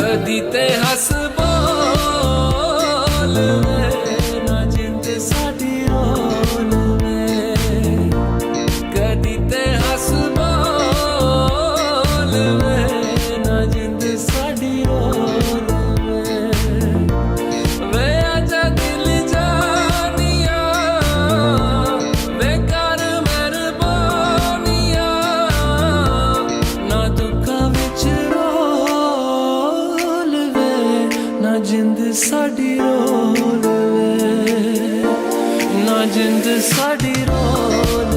कदी ते हस बोल वे ना जिंद साडी रोल वे कदी ते हस बोल वे ना जिंद साडी रोल वे आजा दिल जानिया वे कर मेहरबानिया ना दुखा विच रोल वे ना जिंद साडी रोल वे ना जिंद साडी रोल